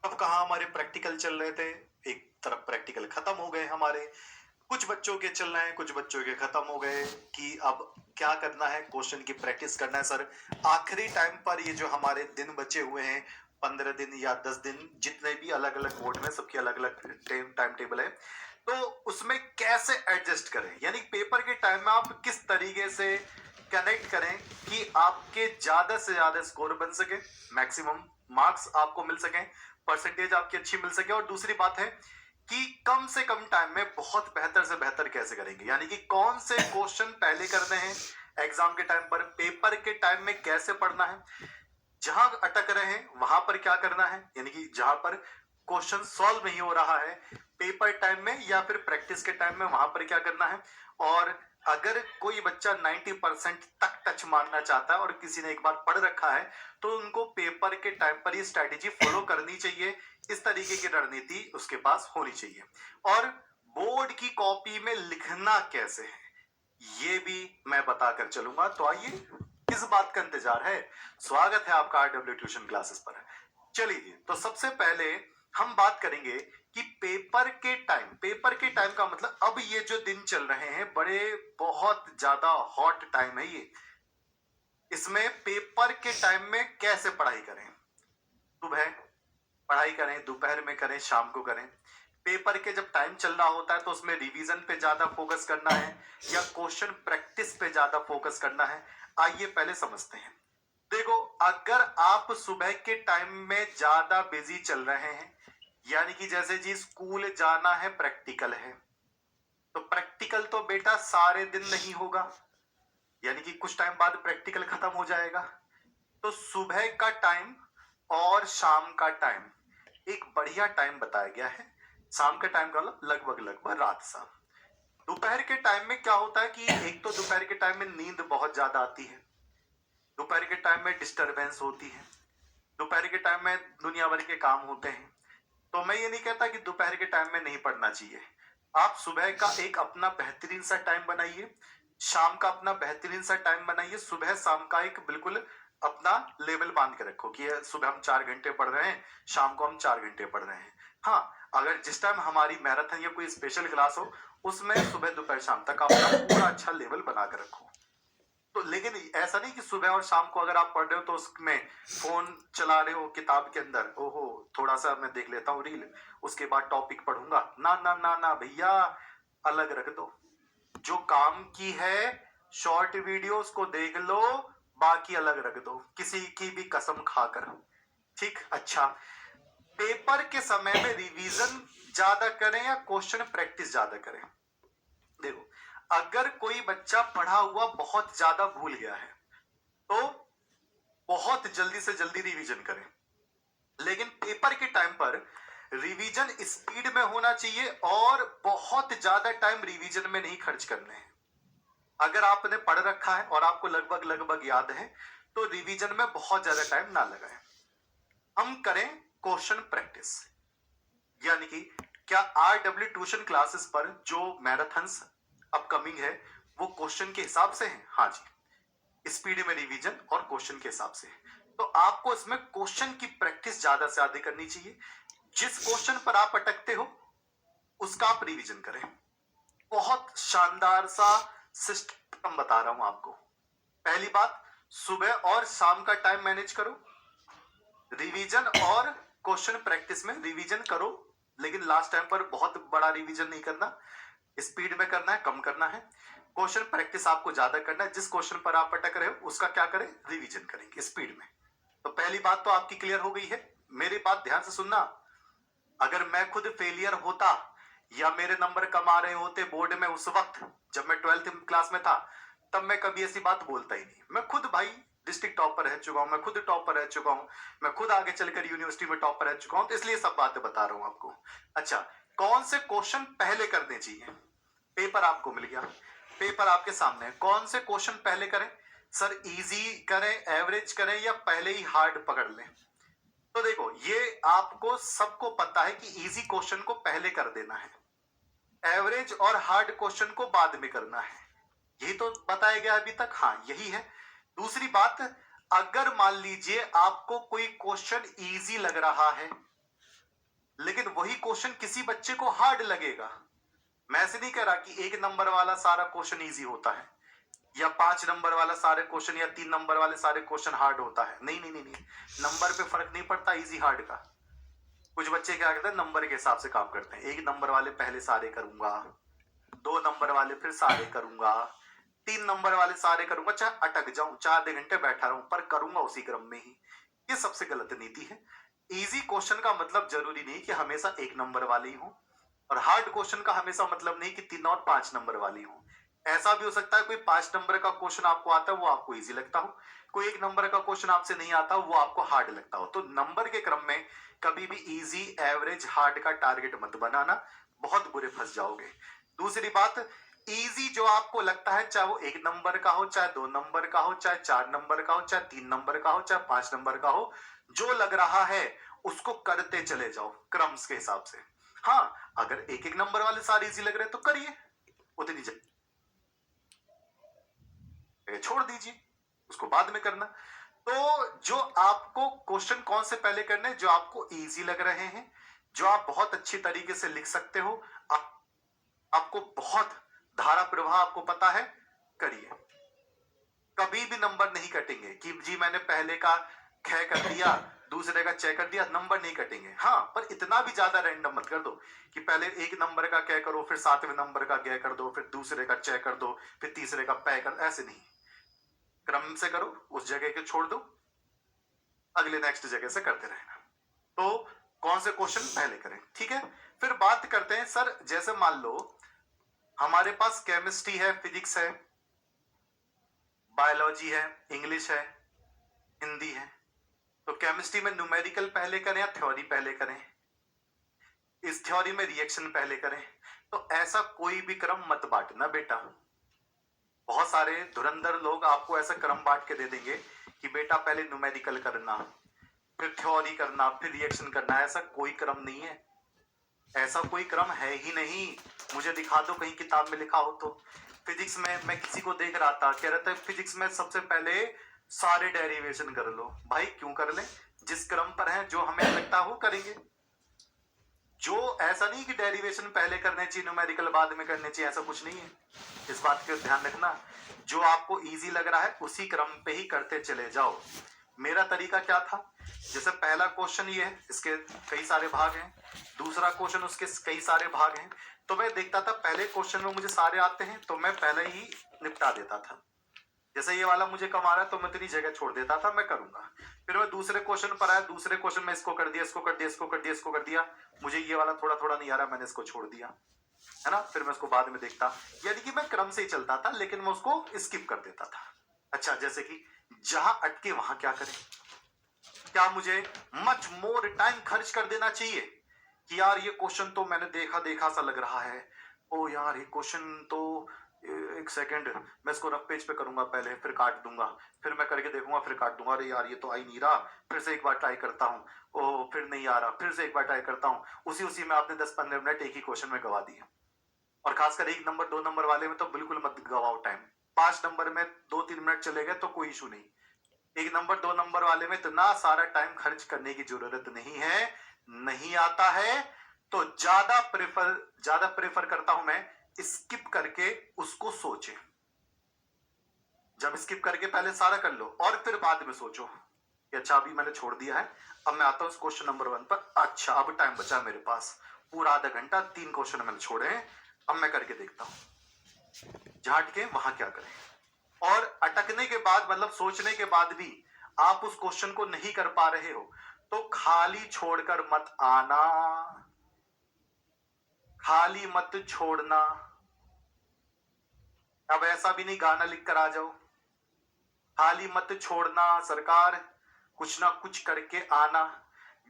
अब कहाँ हमारे प्रैक्टिकल चल रहे थे। एक तरफ प्रैक्टिकल खत्म हो गए हमारे, कुछ बच्चों के चल रहे हैं, कुछ बच्चों के खत्म हो गए कि अब क्या करना है, क्वेश्चन की प्रैक्टिस करना है सर। आखिरी टाइम पर ये जो हमारे दिन बचे हुए हैं, 15 दिन या 10 दिन, जितने भी अलग अलग बोर्ड में सबकी अलग अलग टाइम टेबल है, तो उसमें कैसे एडजस्ट करें, यानी पेपर के टाइम में आप किस तरीके से कनेक्ट करें कि आपके ज्यादा से ज्यादा स्कोर बन सके, मैक्सिमम मार्क्स आपको मिल सके, परसेंटेज आपकी अच्छी मिल सके। और दूसरी बात है कि कम से कम टाइम में बहुत बेहतर से बेहतर कैसे करेंगे, यानी कि कौन से क्वेश्चन पहले करने हैं एग्जाम के टाइम पर, पेपर के टाइम में कैसे पढ़ना है, जहां अटक रहे हैं वहां पर क्या करना है, यानी कि जहां पर क्वेश्चन सॉल्व नहीं हो रहा है पेपर टाइम में या फिर प्रैक्टिस के टाइम में, वहां पर क्या करना है। और अगर कोई बच्चा 90% तक टच मारना चाहता है और किसी ने एक बार पढ़ रखा है, तो उनको पेपर के टाइम पर ये स्ट्रैटेजी फॉलो करनी चाहिए। इस तरीके की रणनीति उसके पास होनी चाहिए। और बोर्ड की कॉपी में लिखना कैसे है ये भी मैं बताकर चलूंगा। तो आइए, किस बात का इंतजार है, स्वागत है आपका आरडब्ल्यू ट्यूशन क्लासेस पर। चलिए, तो सबसे पहले हम बात करेंगे कि पेपर के टाइम का मतलब, अब ये जो दिन चल रहे हैं बड़े बहुत ज्यादा हॉट टाइम है ये, इसमें पेपर के टाइम में कैसे पढ़ाई करें। सुबह पढ़ाई करें, दोपहर में करें, शाम को करें। पेपर के जब टाइम चल रहा होता है तो उसमें रिवीजन पे ज्यादा फोकस करना है या क्वेश्चन प्रैक्टिस पे ज्यादा फोकस करना है, आइए पहले समझते हैं। देखो, अगर आप सुबह के टाइम में ज्यादा बिजी चल रहे हैं, यानी कि जैसे जी स्कूल जाना है, प्रैक्टिकल है, तो प्रैक्टिकल तो बेटा सारे दिन नहीं होगा, यानी कि कुछ टाइम बाद प्रैक्टिकल खत्म हो जाएगा। तो सुबह का टाइम और शाम का टाइम एक बढ़िया टाइम बताया गया है। शाम के टाइम का मतलब लगभग लगभग रात सा। दोपहर के टाइम में क्या होता है कि एक तो दोपहर के टाइम में नींद बहुत ज्यादा आती है, दोपहर के टाइम में डिस्टरबेंस होती है, दोपहर के टाइम में दुनिया भर के काम होते हैं। तो मैं ये नहीं कहता कि दोपहर के टाइम में नहीं पढ़ना चाहिए। आप सुबह का एक अपना बेहतरीन सा टाइम बनाइए, शाम का अपना बेहतरीन सा टाइम बनाइए, सुबह शाम का एक बिल्कुल अपना लेवल बांध के रखो कि सुबह हम 4 घंटे पढ़ रहे हैं, शाम को हम 4 घंटे पढ़ रहे हैं। हाँ, अगर जिस टाइम हमारी मैराथन या कोई स्पेशल क्लास हो, उसमें सुबह दोपहर शाम तक अपना पूरा अच्छा लेवल बना के रखो। तो लेकिन ऐसा नहीं कि सुबह और शाम को अगर आप पढ़ रहे हो तो उसमें फोन चला रहे हो किताब के अंदर, ओहो थोड़ा सा मैं देख लेता हूँ रील, उसके बाद टॉपिक पढ़ूंगा, ना ना ना ना भैया, अलग रख दो। जो काम की है शॉर्ट वीडियोस को देख लो, बाकी अलग रख दो, किसी की भी कसम खाकर। ठीक, अच्छा, पेपर के समय में रिवीजन ज्यादा करें या क्वेश्चन प्रैक्टिस ज्यादा करें। देखो, अगर कोई बच्चा पढ़ा हुआ बहुत ज्यादा भूल गया है तो बहुत जल्दी से जल्दी रिवीजन करें, लेकिन पेपर के टाइम पर रिवीजन स्पीड में होना चाहिए और बहुत ज्यादा टाइम रिवीजन में नहीं खर्च करने हैं। अगर आपने पढ़ रखा है और आपको लगभग लगभग याद है तो रिवीजन में बहुत ज्यादा टाइम ना लगाएं। हम करें क्वेश्चन प्रैक्टिस, यानी कि क्या आरडब्ल्यू ट्यूशन क्लासेस पर जो मैराथन्स अपकमिंग है वो क्वेश्चन के हिसाब से है? हाँ जी, स्पीड में रिवीजन और क्वेश्चन के हिसाब से। तो आपको इसमें क्वेश्चन की प्रैक्टिस ज्यादा से ज्यादा करनी चाहिए। जिस क्वेश्चन पर आप अटकते हो उसका आप रिवीजन करें। बहुत शानदार सा सिस्टम बता रहा हूं आपको। पहली बात, सुबह और शाम का टाइम मैनेज करो, रिवीजन और क्वेश्चन प्रैक्टिस में रिवीजन करो, लेकिन लास्ट टाइम पर बहुत बड़ा रिवीजन नहीं करना, स्पीड में करना है, कम करना है। क्वेश्चन प्रैक्टिस आपको ज्यादा करना है, जिस क्वेश्चन पर आप अटक रहे हो उसका क्या करें, रिवीजन करेंगे स्पीड में। तो पहली बात तो आपकी क्लियर हो गई है। मेरी बात ध्यान से सुनना, अगर मैं खुद फेलियर होता या मेरे नंबर कम आ रहे होते बोर्ड में उस वक्त जब मैं 12th क्लास में था, तब मैं कभी ऐसी बात बोलता ही नहीं। मैं खुद भाई डिस्ट्रिक्ट टॉपर रह चुका हूं, मैं खुद टॉपर रह चुका हूं, मैं खुद आगे चलकर यूनिवर्सिटी में टॉपर रह चुका हूं, तो इसलिए सब बातें बता रहा हूं आपको। अच्छा, कौन से क्वेश्चन पहले करने चाहिए। पेपर आपको मिल गया, पेपर आपके सामने है, कौन से क्वेश्चन पहले करें सर, इजी करें, एवरेज करें या पहले ही हार्ड पकड़ लें। तो देखो, ये आपको सबको पता है कि इजी क्वेश्चन को पहले कर देना है, एवरेज और हार्ड क्वेश्चन को बाद में करना है, यही तो बताया गया अभी तक। हाँ, यही है। दूसरी बात, अगर मान लीजिए आपको कोई क्वेश्चन इजी लग रहा है लेकिन वही क्वेश्चन किसी बच्चे को हार्ड लगेगा। मैं ऐसे नहीं कह रहा कि 1 नंबर वाला सारा क्वेश्चन इजी होता है या 5 नंबर वाला सारे क्वेश्चन या 3 नंबर वाले सारे क्वेश्चन हार्ड होता है। नहीं नहीं नहीं नहीं, नंबर पे फर्क नहीं पड़ता इजी हार्ड का। कुछ बच्चे क्या करते हैं, नंबर के हिसाब से काम करते हैं। 1 नंबर वाले पहले सारे करूंगा, 2 नंबर वाले फिर सारे करूंगा, 3 नंबर वाले सारे करूंगा, चाहे अटक जाऊं, चाहे आधे घंटे बैठा रहूं, पर करूंगा उसी क्रम में ही। ये सबसे गलत नीति है। इजी क्वेश्चन का मतलब जरूरी नहीं कि हमेशा 1 नंबर वाले ही हो, और हार्ड क्वेश्चन का हमेशा मतलब नहीं कि 3 और 5 नंबर वाली हो। ऐसा भी हो सकता है कोई 5 नंबर का क्वेश्चन आपको आता है वो आपको इजी लगता हो, कोई 1 नंबर का क्वेश्चन आपसे नहीं आता वो आपको हार्ड लगता हो। तो नंबर के क्रम में कभी भी इजी, एवरेज, हार्ड का टारगेट मत बनाना, बहुत बुरे फंस जाओगे। दूसरी बात, इजी जो आपको लगता है, चाहे वो 1 नंबर का हो, चाहे 2 नंबर का हो, चाहे 4 नंबर का हो, चाहे 3 नंबर का हो, चाहे 5 नंबर का हो, जो लग रहा है उसको करते चले जाओ क्रम्स के हिसाब से। हाँ, अगर एक एक नंबर वाले सारे इजी लग रहे हैं तो करिए, उतनी जगह छोड़ दीजिए, उसको बाद में करना। तो जो आपको क्वेश्चन कौन से पहले करने, जो आपको इजी लग रहे हैं, जो आप बहुत अच्छी तरीके से लिख सकते हो, आपको बहुत धारा प्रवाह आपको पता है, करिए। कभी भी नंबर नहीं कटेंगे कि जी मैंने पहले का ख कर दिया, दूसरे का च कर दिया, नंबर नहीं कटेंगे। हाँ, पर इतना भी ज्यादा रैंडम मत कर दो कि पहले 1 नंबर का क करो, फिर 7वें नंबर का ग कर दो, फिर दूसरे का च कर दो, फिर तीसरे का पै कर, ऐसे नहीं। क्रम से करो, उस जगह के छोड़ दो, अगले नेक्स्ट जगह से करते रहना। तो कौन से क्वेश्चन पहले करें, ठीक है। फिर बात करते हैं सर, जैसे मान लो हमारे पास केमिस्ट्री है, फिजिक्स है, बायोलॉजी है, इंग्लिश है, हिंदी है, तो केमिस्ट्री में न्यूमेरिकल पहले करें या थ्योरी पहले करें, इस थ्योरी में रिएक्शन पहले करें। तो ऐसा कोई भी क्रम मत बांटना बेटा। बहुत सारे धुरंधर लोग आपको ऐसा क्रम बांट के दे देंगे कि बेटा पहले न्यूमेरिकल करना, फिर थ्योरी करना, फिर रिएक्शन करना। ऐसा कोई क्रम नहीं है, ऐसा कोई क्रम है ही नहीं। मुझे दिखा दो कहीं किताब में लिखा हो तो। फिजिक्स में मैं किसी को देख रहा था, कह रहा था फिजिक्स में सबसे पहले सारे डेरिवेशन कर लो। भाई क्यों कर लें, जिस क्रम पर है जो हमें लगता है वो करेंगे। जो ऐसा नहीं कि डेरिवेशन पहले करने चाहिए, न्यूमेरिकल बाद में करने चाहिए, ऐसा कुछ नहीं है। इस बात का ध्यान रखना, जो आपको इजी लग रहा है उसी क्रम पे ही करते चले जाओ। मेरा तरीका क्या था, जैसे पहला क्वेश्चन ये है, इसके कई सारे भाग हैं, दूसरा क्वेश्चन उसके कई सारे भाग हैं, तो मैं देखता था पहले क्वेश्चन में मुझे सारे आते हैं तो मैं पहले ही निपटा देता था। जैसे ये वाला मुझे कम आ रहा है तो मैं तेरी जगह छोड़ देता था, मैं करूंगा। फिर मैं दूसरे क्वेश्चन पर आया, दूसरे क्वेश्चन में इसको कर दिया, इसको कर दिया, इसको कर दिया, इसको कर दिया, मुझे ये वाला थोड़ा थोड़ा नहीं आ रहा, मैंने इसको छोड़ दिया, है ना। फिर मैं उसको बाद में देखता, यानी कि मैं क्रम से ही चलता था, लेकिन मैं उसको स्किप कर देता था। अच्छा, जैसे कि जहां अटके वहां क्या करें, क्या मुझे मच मोर टाइम खर्च कर देना चाहिए कि यार ये क्वेश्चन तो मैंने देखा देखा सा लग रहा है, ओ यार ये क्वेश्चन तो, एक सेकंड मैं इसको रफ पेज पे करूंगा पहले, फिर काट दूंगा, फिर मैं करके देखूंगा, फिर काट दूंगा, अरे यार ये तो आ ही नहीं रहा, फिर से एक बार ट्राई करता हूँ, ओ फिर नहीं आ रहा, फिर से एक बार ट्राई करता हूँ। उसी में आपने 10-15 मिनट एक ही क्वेश्चन में गवा दिए। और खासकर 1 नंबर 2 नंबर वाले में तो बिल्कुल मत गवाओ टाइम। 5 नंबर में 2-3 मिनट चले गए तो कोई इशू नहीं, 1 नंबर 2 नंबर वाले में इतना सारा टाइम खर्च करने की जरूरत नहीं है। नहीं आता है तो ज्यादा प्रेफर करता हूं मैं स्किप करके उसको सोचे। जब स्किप करके पहले सारा कर लो और फिर बाद में सोचो कि अच्छा अभी मैंने छोड़ दिया है, अब मैं आता हूं क्वेश्चन नंबर 1 पर। अच्छा अब टाइम बचा मेरे पास, पूरा आधा घंटा, 3 क्वेश्चन मैंने छोड़े हैं, अब मैं करके देखता हूं। झाट के वहां क्या करें। और अटकने के बाद, मतलब सोचने के बाद भी आप उस क्वेश्चन को नहीं कर पा रहे हो तो खाली छोड़कर मत आना, खाली मत छोड़ना। अब ऐसा भी नहीं गाना लिख कर आ जाओ, खाली मत छोड़ना सरकार, कुछ ना कुछ करके आना।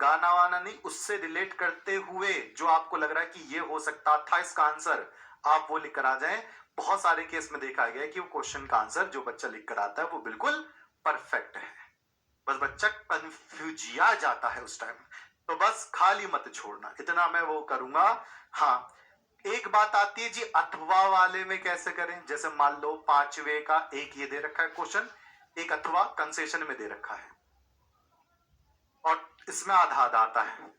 गाना वाना नहीं, उससे रिलेट करते हुए जो आपको लग रहा है कि ये हो सकता था इसका आंसर, आप वो लिख कर आ जाएं। बहुत सारे केस में देखा गया है कि वो क्वेश्चन का आंसर जो बच्चा लिख कर आता है वो बिल्कुल परफेक्ट है, बस बच्चा कंफ्यूजिया जाता है उस टाइम। तो बस खाली मत छोड़ना, इतना मैं वो करूंगा। हाँ, एक बात आती है जी, अथवा वाले में कैसे करें। जैसे मान लो 5वें का एक ये दे रखा है क्वेश्चन, एक अथवा कंसेशन में दे रखा है और इसमें आधा आधा आता है,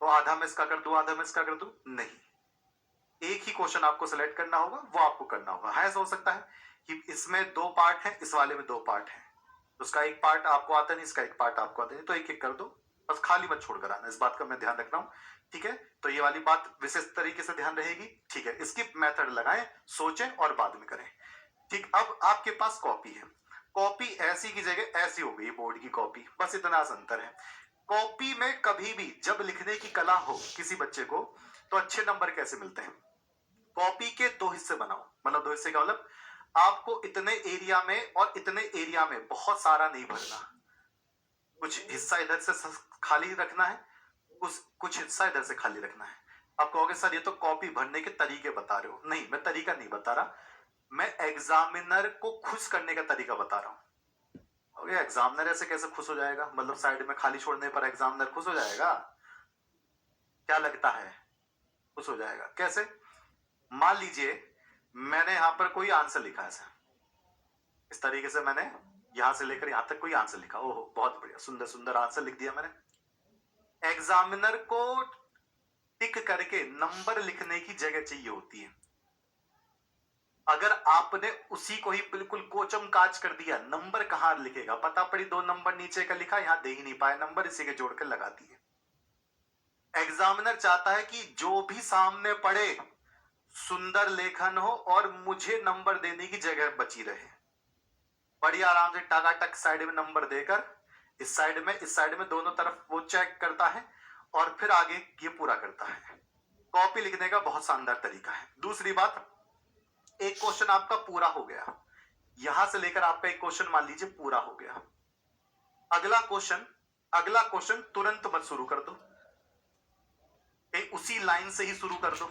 तो आधा मैं इसका कर दूं, आधा मैं इसका कर दूं, नहीं, एक ही क्वेश्चन आपको सिलेक्ट करना होगा, वो आपको करना होगा। हाँ, ऐसा हो सकता है कि इसमें दो पार्ट है, इस वाले में दो पार्ट है, तो उसका एक पार्ट आपको आता नहीं, इसका एक पार्ट आपको आता नहीं, तो एक एक कर दो, बस खाली मत छोड़कर आना, इस बात का मैं ध्यान रख रहा हूं, ठीक है। तो ये वाली बात विशेष तरीके से ध्यान रहेगी, ठीक है। स्किप मेथड लगाएं, सोचें और बाद में करें, ठीक। अब आपके पास कॉपी है, कॉपी ऐसी की जगह ऐसी हो गई बोर्ड की कॉपी, बस इतना सा अंतर है। कॉपी में कभी भी जब लिखने की कला हो किसी बच्चे को, तो अच्छे नंबर कैसे मिलते हैं? कॉपी के दो हिस्से बनाओ, मतलब दो हिस्से का मतलब आपको इतने एरिया में और इतने एरिया में बहुत सारा नहीं भरना, कुछ हिस्सा इधर से खाली रखना है, कुछ हिस्सा इधर से खाली रखना है। आप कहोगे सर ये तो कॉपी भरने के तरीके बता रहे हो, नहीं, मैं तरीका नहीं बता रहा, मैं एग्जामिनर को खुश करने का तरीका बता रहा हूं। एग्जामिनर ऐसे कैसे खुश हो जाएगा? मतलब साइड में खाली छोड़ने पर एग्जामिनर खुश हो जाएगा? क्या लगता है खुश हो जाएगा? कैसे? मान लीजिए मैंने यहां पर कोई आंसर लिखा है, इस तरीके से मैंने यहां से लेकर यहां तक कोई आंसर लिखा, ओहो बहुत बढ़िया, सुंदर सुंदर आंसर लिख दिया मैंने। एग्जामिनर को टिक करके नंबर लिखने की जगह चाहिए होती है। अगर आपने उसी को ही बिल्कुल कोचम काज कर दिया, नंबर कहां लिखेगा? पता पड़ी दो नंबर नीचे का लिखा, यहां दे ही नहीं पाए नंबर, इसी के जोड़कर लगा दिए। एग्जामिनर चाहता है कि जो भी सामने पढ़े सुंदर लेखन हो और मुझे नंबर देने की जगह बची रहे। बढ़िया आराम से टाकाटक साइड में नंबर देकर इस साइड में दोनों तरफ वो चेक करता है और फिर आगे ये पूरा करता है। कॉपी लिखने का बहुत शानदार तरीका है। दूसरी बात, एक क्वेश्चन आपका पूरा हो गया, यहां से लेकर आपका एक क्वेश्चन मान लीजिए पूरा हो गया, अगला क्वेश्चन तुरंत मत शुरू कर दो, उसी लाइन से ही शुरू कर दो।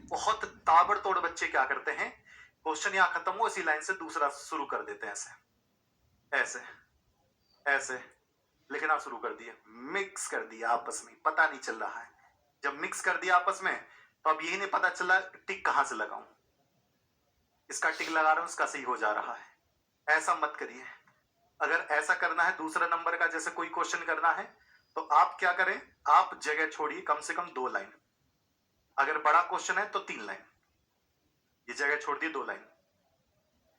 बहुत ताबड़तोड़ बच्चे क्या करते हैं, क्वेश्चन यहां खत्म हो इसी लाइन से दूसरा शुरू कर देते हैं, ऐसे ऐसे ऐसे लिखना शुरू कर दिया, मिक्स कर दिया आपस में, पता नहीं चल रहा है। जब मिक्स कर दिया आपस में तो अब यही नहीं पता चला टिक कहां से लगाऊं, इसका टिक लगा रहा हूं इसका सही हो जा रहा है। ऐसा मत करिए। अगर ऐसा करना है दूसरा नंबर का जैसे कोई क्वेश्चन करना है तो आप क्या करें, आप जगह छोड़िए कम से कम 2 लाइन, अगर बड़ा क्वेश्चन है तो 3 लाइन, ये जगह छोड़ दी 2 लाइन,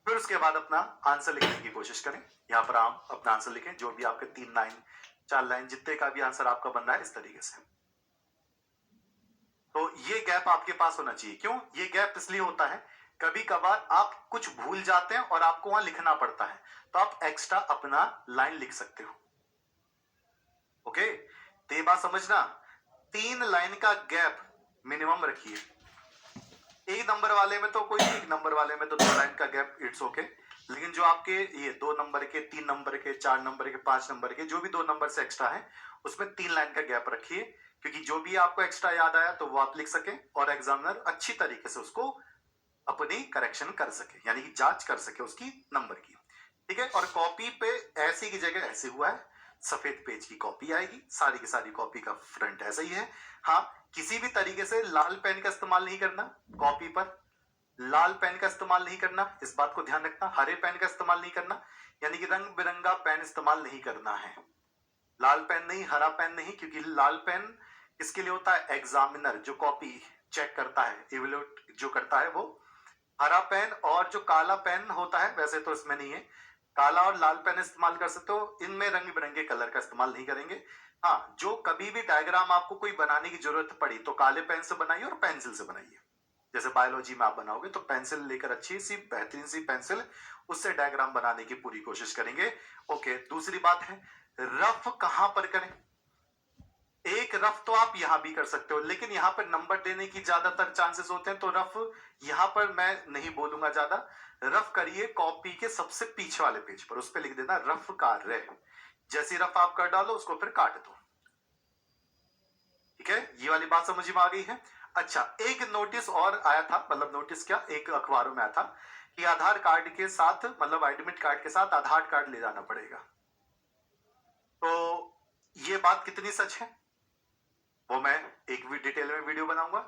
फिर उसके बाद अपना आंसर लिखने की कोशिश करें। यहां पर आप अपना आंसर लिखें, जो भी आपके 3 लाइन 4 लाइन जितने का भी आंसर आपका बन रहा है, इस तरीके से। तो ये गैप आपके पास होना चाहिए। क्यों ये गैप इसलिए होता है, कभी कभार आप कुछ भूल जाते हैं और आपको वहां लिखना पड़ता है, तो आप एक्स्ट्रा अपना लाइन लिख सकते हो। ओके, तो ये बात समझना, 3 लाइन का गैप मिनिमम रखिए। एक नंबर वाले में तो कोई, एक नंबर वाले में तो 2 लाइन का गैप इट्स ओके, लेकिन जो आपके ये 2 नंबर के, 3 नंबर के, 4 नंबर के, 5 नंबर के, जो भी 2 नंबर से एक्स्ट्रा है उसमें 3 लाइन का गैप रखिए, क्योंकि जो भी आपको एक्स्ट्रा याद आया तो वो आप लिख सके और एग्जामिनर अच्छी तरीके से उसको अपनी करेक्शन कर सके, यानी कि जांच कर सके उसकी नंबर की, ठीक है। और कॉपी पे ऐसी की जगह ऐसे हुआ है, सफेद पेज की कॉपी आएगी, सारी की सारी कॉपी का फ्रंट ऐसा ही है। हाँ, किसी भी तरीके से लाल पेन का इस्तेमाल नहीं करना, कॉपी पर लाल पेन का इस्तेमाल नहीं करना, इस बात को ध्यान रखना। हरे पेन का इस्तेमाल नहीं करना, यानी कि रंग बिरंगा पेन इस्तेमाल नहीं करना है। लाल पेन नहीं, हरा पेन नहीं, क्योंकि लाल पेन किसके लिए होता है, एग्जामिनर जो कॉपी चेक करता है, इवेल्युएट जो करता है वो। हरा पेन और जो काला पेन होता है, वैसे तो इसमें नहीं है, काला और लाल पेन इस्तेमाल कर सकते हो, इनमें रंग बिरंगे कलर का इस्तेमाल नहीं करेंगे। हाँ, जो कभी भी डायग्राम आपको कोई बनाने की जरूरत पड़ी तो काले पेन से बनाइए और पेंसिल से बनाइए। जैसे बायोलॉजी में आप बनाओगे तो पेंसिल लेकर अच्छी सी बेहतरीन सी पेंसिल, उससे डायग्राम बनाने की पूरी कोशिश करेंगे। ओके, दूसरी बात है रफ कहां पर करें। एक रफ तो आप यहां भी कर सकते हो, लेकिन यहां पर नंबर देने की ज्यादातर चांसेस होते हैं, तो रफ यहां पर मैं नहीं बोलूंगा ज्यादा। रफ करिए कॉपी के सबसे पीछे वाले पेज पर, उस पर लिख देना रफ कार्य। जैसी रफ आप कर डालो उसको फिर काट दो, ठीक है। ये वाली बात समझ में आ गई है। अच्छा, एक नोटिस और आया था, मतलब नोटिस क्या, एक अखबारों में आया था कि आधार कार्ड के साथ, मतलब एडमिट कार्ड के साथ आधार कार्ड ले जाना पड़ेगा। तो ये बात कितनी सच है वो मैं एक भी डिटेल में वीडियो बनाऊंगा,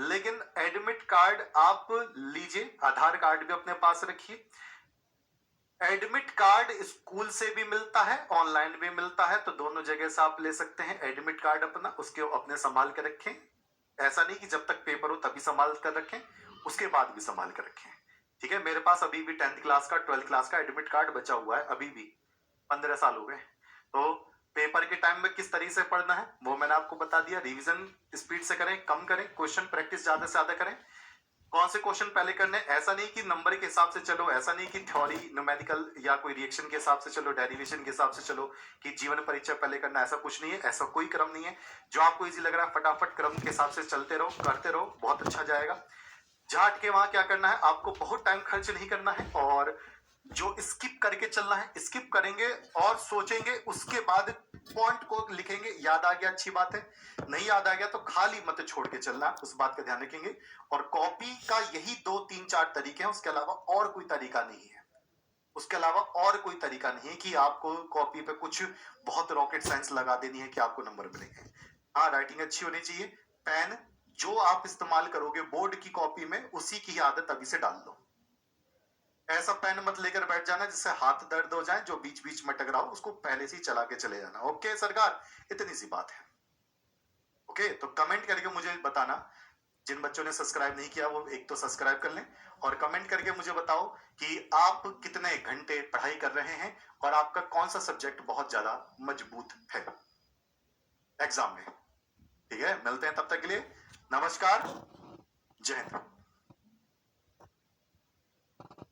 लेकिन एडमिट कार्ड आप लीजिए, आधार कार्ड भी अपने पास रखिए। एडमिट कार्ड स्कूल से भी मिलता है, ऑनलाइन भी मिलता है, तो दोनों जगह से आप ले सकते हैं एडमिट कार्ड अपना, उसके अपने संभाल कर रखें। ऐसा नहीं कि जब तक पेपर हो तभी संभाल कर रखें, उसके बाद भी संभाल कर रखें। ठीक है, मेरे पास अभी भी 10th क्लास का 12th क्लास का एडमिट कार्ड बचा हुआ है, अभी भी 15 साल हो गए। तो पेपर के टाइम में किस तरीके से पढ़ना है वो मैंने आपको बता दिया। रिवीजन स्पीड से करें, कम करें, क्वेश्चन प्रैक्टिस ज्यादा से ज्यादा करें। कौन से क्वेश्चन पहले करने, ऐसा नहीं कि नंबर के हिसाब से चलो, ऐसा नहीं कि थ्योरी न्यूमेरिकल या कोई रिएक्शन के हिसाब से चलो, डेरिवेशन के हिसाब से चलो, कि जीवन परिचय पहले करना, ऐसा कुछ नहीं है। ऐसा कोई क्रम नहीं है। जो आपको इजी लग रहा है फटाफट क्रम के हिसाब से चलते रहो, करते रहो, बहुत अच्छा जाएगा। झाट के वहां क्या करना है, आपको बहुत टाइम खर्च नहीं करना है, और जो स्किप करके चलना है स्किप करेंगे और सोचेंगे, उसके बाद पॉइंट को लिखेंगे। याद आ गया, अच्छी बात है। नहीं याद आ गया तो खाली मत छोड़ के चलना, उस बात का ध्यान रखेंगे। और कॉपी का यही 2 3 4 तरीके हैं, उसके अलावा और कोई तरीका नहीं है। उसके अलावा और कोई तरीका नहीं है कि आपको कॉपी पे कुछ बहुत रॉकेट साइंस लगा देनी है कि आपको नंबर मिलेंगे। हाँ, राइटिंग अच्छी होनी चाहिए। पेन जो आप इस्तेमाल करोगे बोर्ड की कॉपी में, उसी की आदत अभी से डाल लो। ऐसा पेन मत लेकर बैठ जाना जिससे हाथ दर्द हो जाए, जो बीच बीच में टकराओ उसको पहले से ही चला के चले जाना। ओके सरकार, इतनी सी बात है। ओके, तो कमेंट करके मुझे बताना। जिन बच्चों ने सब्सक्राइब नहीं किया वो एक तो सब्सक्राइब कर लें, और कमेंट करके मुझे बताओ कि आप कितने घंटे पढ़ाई कर रहे हैं और आपका कौन सा सब्जेक्ट बहुत ज्यादा मजबूत है एग्जाम में। ठीक है, मिलते हैं तब तक के लिए। नमस्कार, जय हिंद।